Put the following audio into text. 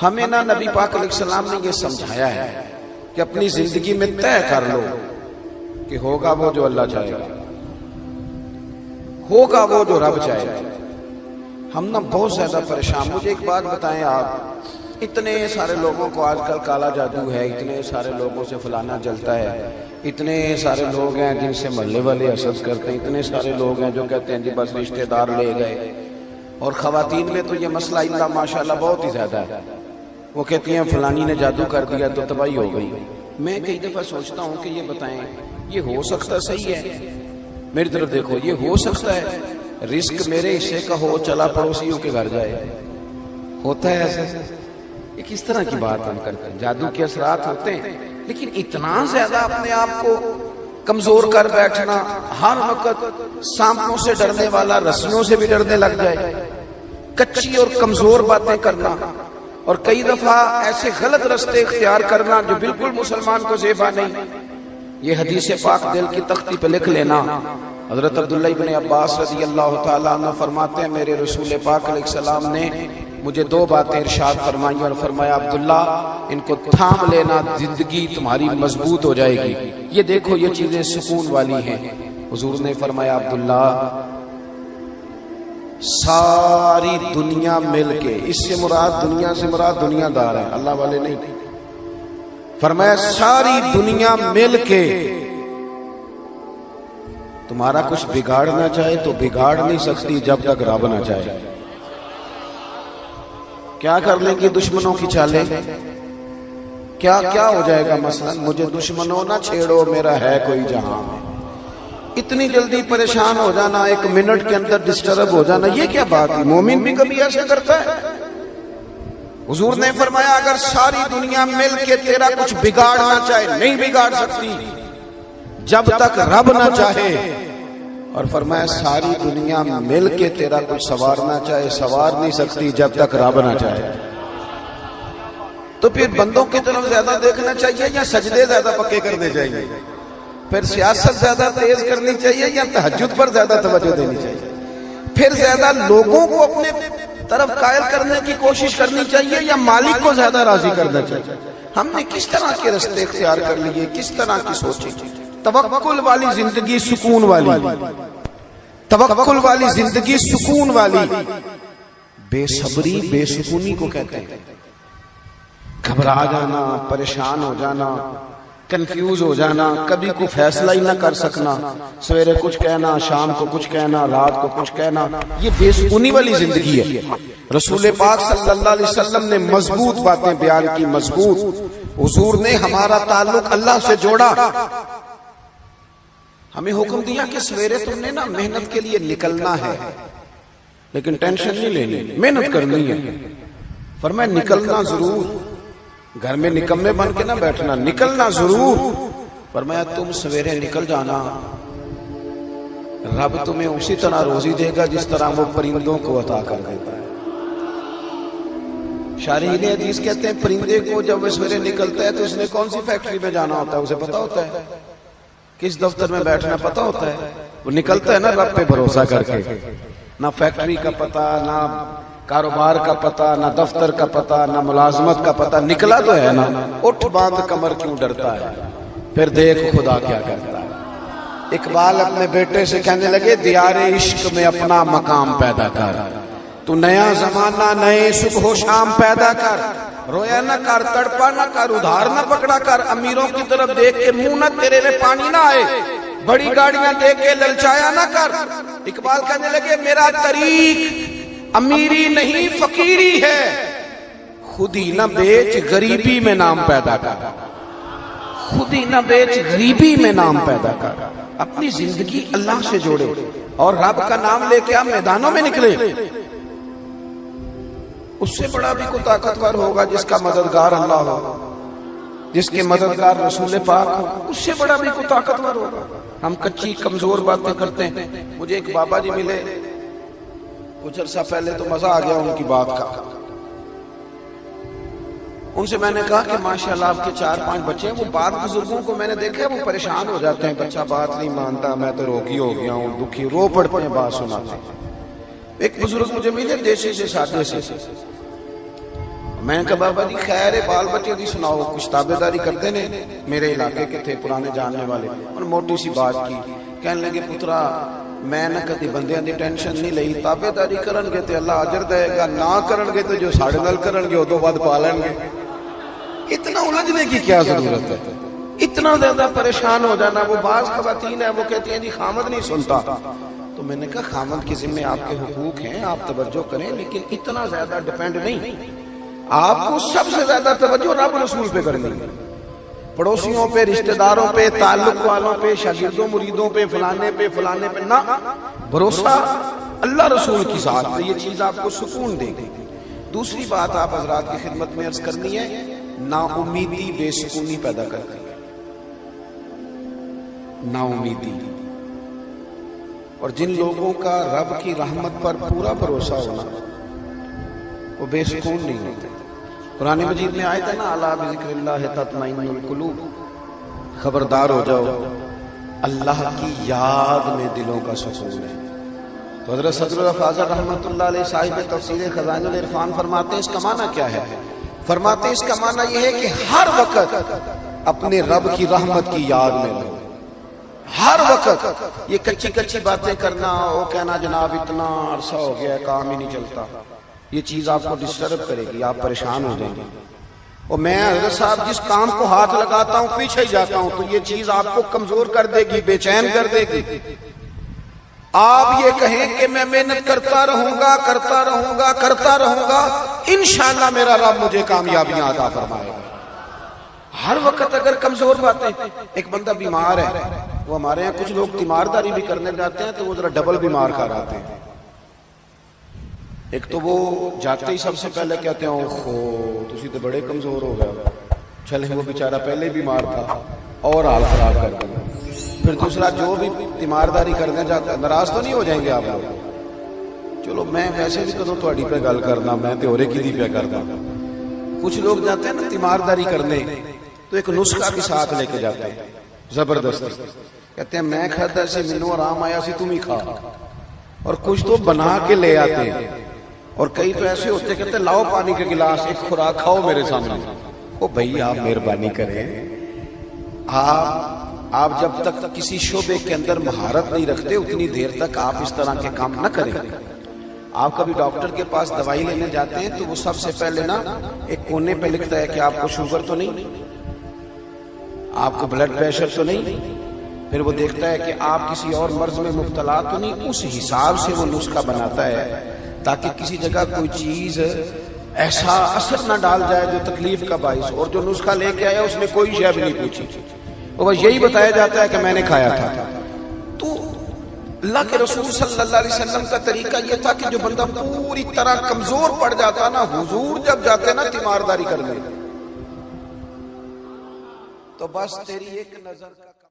ہمیں نہ نبی پاک علیہ السلام نے یہ سمجھایا ہے کہ اپنی زندگی میں طے کر لو کہ ہوگا وہ جو اللہ چاہے گا، ہوگا وہ جو رب چاہے گا۔ ہم نا بہت زیادہ پریشان۔ مجھے ایک بات بتائیں، آپ اتنے سارے لوگوں کو آج کل کالا جادو ہے، اتنے سارے لوگوں سے فلانا جلتا ہے، اتنے سارے لوگ ہیں جن سے محلے والے حسد کرتے ہیں، اتنے سارے لوگ ہیں جو کہتے ہیں جی بس رشتہ دار لے گئے، اور خواتین میں تو یہ مسئلہ اللہ ماشاءاللہ بہت ہی زیادہ ہے۔ وہ کہتی ہیں فلانی نے جادو کر دیا تو تباہی ہو گئی۔ میں کئی دفعہ سوچتا ہوں کہ یہ بتائیں یہ ہو سکتا صحیح ہے؟ میری طرف دیکھو، یہ ہو سکتا ہے رزق میرے حصے کا ہو چلا پڑوسیوں کے گھر جائے؟ ہوتا ہے ایسا؟ یہ کس طرح کی بات ہم کرتے ہیں؟ جادو کے اثرات ہوتے ہیں، لیکن اتنا زیادہ اپنے آپ کو کمزور کر بیٹھنا، ہر وقت سانپوں سے ڈرنے والا رسیوں سے بھی ڈرنے لگ جائے، کچی اور کمزور باتیں کرنا، اور کئی دفعہ ایسے غلط رستے اختیار کرنا جو بالکل مسلمان کو زیبا نہیں۔ یہ حدیث پاک دل کی تختی پہ لکھ لینا۔ حضرت عبداللہ ابن عباس رضی اللہ تعالیٰ عنہ فرماتے ہیں میرے رسول پاک علیہ السلام نے مجھے دو باتیں ارشاد فرمائی اور فرمایا عبداللہ ان کو تھام لینا، زندگی تمہاری مضبوط ہو جائے گی۔ یہ دیکھو یہ چیزیں سکون والی ہیں۔ حضور نے فرمایا عبداللہ ساری دنیا مل کے، اس سے مراد دنیا سے مراد دنیا دار ہے، اللہ والے نہیں، فرمایا ساری دنیا مل کے تمہارا کچھ بگاڑنا چاہے تو بگاڑ نہیں سکتی جب تک رب نہ چاہے۔ کیا کر لیں گے دشمنوں کی چالیں؟ کیا ہو جائے گا؟ مثلا مجھے دشمنوں نہ چھیڑو میرا ہے کوئی جہاں میں۔ اتنی جلدی پریشان ہو جانا، ایک منٹ کے اندر ڈسٹرب ہو جانا، یہ کیا بات ہے؟ مومن بھی کبھی ایسا کرتا ہے؟ حضور نے فرمایا اگر ساری دنیا مل کے تیرا کچھ بگاڑنا چاہے نہیں بگاڑ سکتی جب تک رب نہ چاہے، اور فرمایا ساری دنیا مل کے تیرا کچھ سنوارنا چاہے سنوار نہیں سکتی جب تک رب نہ چاہے۔ تو پھر بندوں کی طرف زیادہ دیکھنا چاہیے یا سجدے زیادہ پکے کرنے چاہیے؟ پھر سیاست زیادہ تیز کرنی چاہیے یا تہجد پر زیادہ توجہ دینی چاہیے؟ پھر زیادہ لوگوں کو اپنے طرف قائل کرنے کی کوشش کرنی چاہیے یا مالک کو زیادہ راضی کرنا چاہیے؟ ہم نے کس طرح کے رستے اختیار کر لیے، کس طرح کی سوچی؟ توکل والی زندگی سکون والی، توکل والی زندگی سکون والی۔ بے صبری بے سکونی کو کہتے ہیں، گھبرا جانا، پریشان ہو جانا، کنفیوز ہو جانا، کبھی کوئی فیصلہ ہی نہ کر سکنا، سویرے کچھ کہنا، شام کو کچھ کہنا، رات کو کچھ کہنا، یہ بے سکونی والی زندگی ہے۔ رسول پاک صلی اللہ علیہ وسلم نے مضبوط باتیں بیان کی، مضبوط۔ حضور نے ہمارا تعلق اللہ سے جوڑا، ہمیں حکم دیا کہ سویرے تم نے نا محنت کے لیے نکلنا ہے، لیکن ٹینشن نہیں لینی، محنت کرنی ہے۔ فرمایا نکلنا ضرور، گھر میں نکمے بن کے نہ بیٹھنا، نکلنا ضرور۔ فرمایا تم سویرے نکل جانا، رب تمہیں اسی طرح روزی دے گا جس طرح وہ پرندوں کو عطا کر دیتا ہے۔ شارحین حدیث کہتے ہیں پرندے کو جب وہ سویرے نکلتا ہے تو اس نے کون سی فیکٹری میں جانا ہوتا ہے اسے پتا ہوتا ہے، کس دفتر میں بیٹھنا پتا ہوتا ہے، وہ نکلتا ہے نا رب پہ بھروسہ کر کے، نہ فیکٹری کا پتا، نہ کاروبار کا پتا، نہ دفتر کا پتا، نہ ملازمت کا پتا، نکلا تو ہے نا۔ اٹھ باندھ کمر کیوں ڈرتا ہے، پھر دیکھ خدا کیا کرتا ہے۔ اقبال اپنے بیٹے سے کہنے لگے دیار عشق میں اپنا مقام پیدا کر، تو نیا زمانہ نئے صبح و شام پیدا کر، رویا نہ کر، تڑپا نہ کر، ادھار نہ پکڑا کر، امیروں کی طرف دیکھ کے منہ نہ تیرے میں پانی نہ آئے، بڑی گاڑیاں دیکھ کے للچایا نہ کر۔ اقبال کہنے لگے میرا طریق امیری نہیں فقیری ہے، خود ہی نہ بیچ غریبی میں نام پیدا کر، خود ہی نہ بیچ غریبی میں نام پیدا کر۔ اپنی زندگی اللہ سے جوڑے اور رب کا نام لے کے آپ میدانوں میں نکلے۔ اس سے بڑا بھی کوئی طاقتور ہوگا جس کا مددگار اللہ ہو، جس کے مددگار رسول پاک ہو، اس سے بڑا بھی کوئی طاقتور ہوگا۔ ہم کچی کمزور باتیں کرتے ہیں۔ مجھے ایک بابا جی ملے کچھ عرصہ پہلے، تو مزہ آ گیا ان کی بات کا۔ ان سے میں نے کہا کہ ماشاءاللہ آپ کے 4-5 بچے ہیں۔ وہ بعض بزرگوں کو میں نے دیکھا ہے وہ پریشان ہو جاتے ہیں، بچہ بات نہیں مانتا، میں تو روگی ہو گیا ہوں، دکھی، رو پڑتے ہیں بات سناتے ہیں۔ ایک بزرگ مجھے ملے دیسی سے سادے سے، میں کہا بابا جی خیر ہے بال بچے دی سناؤ کچھ تابے داری کرتے نے؟ میرے علاقے کے تھے پرانے جاننے والے، اور موٹی سی بات کی، کہنے لگے پترا میں نہ کدی بندیاں دی ٹینشن نہیں لئی، تابے داری کرن گے تے اللہ اجر دے گا، نہ کرن گے تو جو ساڑھے نال کرن گے وہ تو بعد پالن گے۔ اتنا الجھنے کی کیا ضرورت ہے؟ اتنا زیادہ پریشان ہو جانا۔ وہ بعض خواتین ہیں وہ کہتی ہیں جی خامد نہیں سنتا، تو میں نے کہا خامد کے ذمہ آپ کے حقوق ہیں، آپ توجہ کریں، لیکن اتنا زیادہ ڈیپینڈ نہیں۔ آپ کو سب سے زیادہ توجہ رب رسول پہ کرنی ہے، پڑوسیوں پہ، رشتہ داروں پہ، تعلق والوں پہ، شاگردوں مریدوں پہ، فلانے پہ نہ، بھروسہ اللہ رسول کی ذات پہ، یہ چیز آپ کو سکون دے گی۔ دوسری بات آپ حضرات کی خدمت میں عرض کرنی ہے، نا امیدی بے سکونی پیدا کرتی ہے، نا امیدی۔ اور جن لوگوں کا رب کی رحمت پر پورا بھروسہ ہونا وہ بے سکون نہیں ہوتے۔ قرآن مجید میں آیت ہے نا، الا بذکر اللہ تطمئن القلوب، خبردار ہو جاؤ اللہ کی یاد میں دلوں کا سکون ہے۔ تو حضرت صدر الفاضل رحمۃ اللہ علیہ صاحب تفسیر خزائن العرفان فرماتے ہیں اس کا معنی کیا ہے؟ فرماتے ہیں اس کا معنی یہ ہے کہ ہر وقت اپنے رب کی رحمت کی یاد میں رہو، ہر وقت۔ یہ کچی باتیں کرنا، وہ کہنا جناب اتنا عرصہ ہو گیا ہے کام ہی نہیں چلتا، یہ چیز آپ کو ڈسٹرب کرے گی، آپ پریشان ہو جائیں گے۔ اور میں حضرت صاحب جس کام کو ہاتھ لگاتا ہوں پیچھے ہی جاتا ہوں، تو یہ چیز آپ کو کمزور کر دے گی، بے چین کر دے گی۔ آپ یہ کہیں کہ میں محنت کرتا رہوں گا، انشاءاللہ میرا رب مجھے کامیابیاں عطا فرمائے گا۔ ہر وقت اگر کمزور باتیں، ایک بندہ بیمار ہے، وہ ہمارے یہاں کچھ لوگ تیمارداری بھی کرنے جاتے ہیں تو وہ ذرا ڈبل بیمار کر آتے ہیں۔ ایک تو وہ جاتے ہی سب سے پہلے کہتے ہیں اوہو تسی تو بڑے کمزور ہو گئے، چلے وہ بیچارہ پہلے بیمار تھا اور حال خراب کر دیا۔ پھر دوسرا جو بھی تیمارداری کرنے جاتا ہے، ناراض تو نہیں ہو جائیں گے آپ لوگ؟ چلو میں ویسے بھی کدوں تہاڈی پہ گل کرنا، میں تے ہورے کی دی پہ کرنا۔ کچھ لوگ جاتے ہیں نا تیمارداری کرنے تو ایک نسخہ بھی ساتھ لے کے جاتے ہیں زبردستی، کہتے ہیں میں کھاتا سی مینوں آرام آیا سی تم ہی کھا، اور کچھ تو بنا کے لے آتے ہیں، اور کئی تو ایسے ہوتے کہتے ہیں لاؤ پانی کے گلاس ایک خوراک کھاؤ میرے سامنے۔ او بھائی آپ مہربانی کریں، آپ جب تک کسی شعبے کے اندر مہارت نہیں رکھتے اتنی دیر تک آپ اس طرح کے کام نہ کریں۔ آپ کبھی ڈاکٹر کے پاس دوائی لینے جاتے ہیں تو وہ سب سے پہلے نا ایک کونے پہ لکھتا ہے کہ آپ کو شوگر تو نہیں، آپ کو بلڈ پریشر تو نہیں، پھر وہ دیکھتا ہے کہ آپ کسی اور مرض میں مبتلا تو نہیں، اس حساب سے وہ نسخہ بناتا ہے تاکہ کسی جگہ کوئی چیز ایسا اثر نہ ڈال جائے جو تکلیف کا باعث۔ اور جو نسخہ لے کے آیا اس نے کوئی شے بھی نہیں پوچھی، وہ بس یہی بتایا جاتا ہے کہ میں نے کھایا تھا۔ تو اللہ کے رسول صلی اللہ علیہ وسلم کا طریقہ یہ تھا کہ جو بندہ پوری طرح کمزور پڑ جاتا نا، حضور جب جاتے نا تیمارداری کرنے، تو بس تیری ایک نظر کا